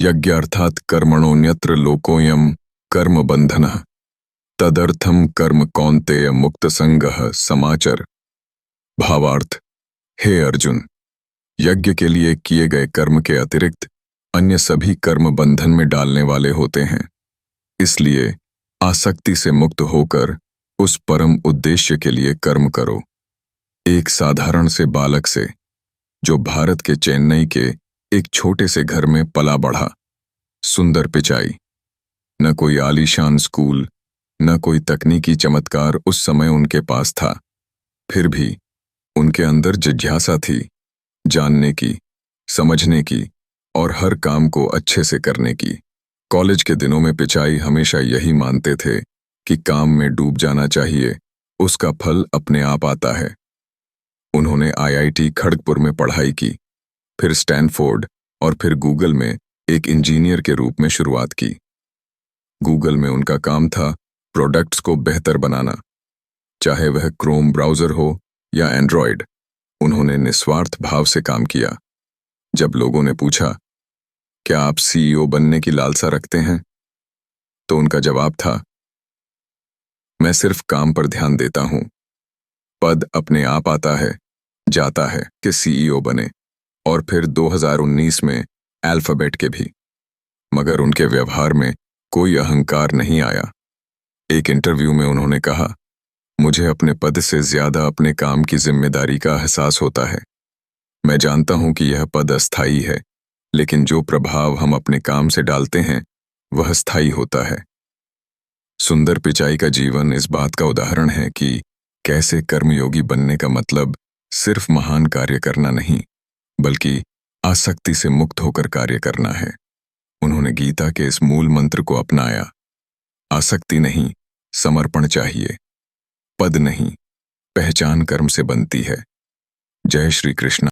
यज्ञार्थात् कर्मणोऽन्यत्र लोकोऽयं कर्म बंधनः तदर्थम कर्म कौन्तेय मुक्त संगः समाचर। भावार्थ, हे अर्जुन, यज्ञ के लिए किए गए कर्म के अतिरिक्त अन्य सभी कर्म बंधन में डालने वाले होते हैं। इसलिए आसक्ति से मुक्त होकर उस परम उद्देश्य के लिए कर्म करो। एक साधारण से बालक से, जो भारत के चेन्नई के एक छोटे से घर में पला बढ़ा, सुंदर पिचाई, न कोई आलीशान स्कूल, न कोई तकनीकी चमत्कार उस समय उनके पास था, फिर भी उनके अंदर जिज्ञासा थी, जानने की, समझने की और हर काम को अच्छे से करने की। कॉलेज के दिनों में पिचाई हमेशा यही मानते थे कि काम में डूब जाना चाहिए, उसका फल अपने आप आता है। उन्होंने आईआईटी खड़गपुर में पढ़ाई की, फिर स्टैनफोर्ड और फिर गूगल में एक इंजीनियर के रूप में शुरुआत की। गूगल में उनका काम था प्रोडक्ट्स को बेहतर बनाना, चाहे वह क्रोम ब्राउज़र हो या एंड्रॉयड। उन्होंने निस्वार्थ भाव से काम किया। जब लोगों ने पूछा, क्या आप सीईओ बनने की लालसा रखते हैं, तो उनका जवाब था, मैं सिर्फ काम पर ध्यान देता हूं, पद अपने आप आता है, जाता है कि सीईओ बने, और फिर 2019 में अल्फाबेट के भी। मगर उनके व्यवहार में कोई अहंकार नहीं आया। एक इंटरव्यू में उन्होंने कहा, मुझे अपने पद से ज्यादा अपने काम की जिम्मेदारी का एहसास होता है। मैं जानता हूं कि यह पद अस्थायी है, लेकिन जो प्रभाव हम अपने काम से डालते हैं वह स्थायी होता है। सुंदर पिचाई का जीवन इस बात का उदाहरण है कि कैसे कर्मयोगी बनने का मतलब सिर्फ महान कार्य करना नहीं, बल्कि आसक्ति से मुक्त होकर कार्य करना है। उन्होंने गीता के इस मूल मंत्र को अपनाया, आसक्ति नहीं, समर्पण चाहिए। पद नहीं, पहचान कर्म से बनती है। जय श्री कृष्ण।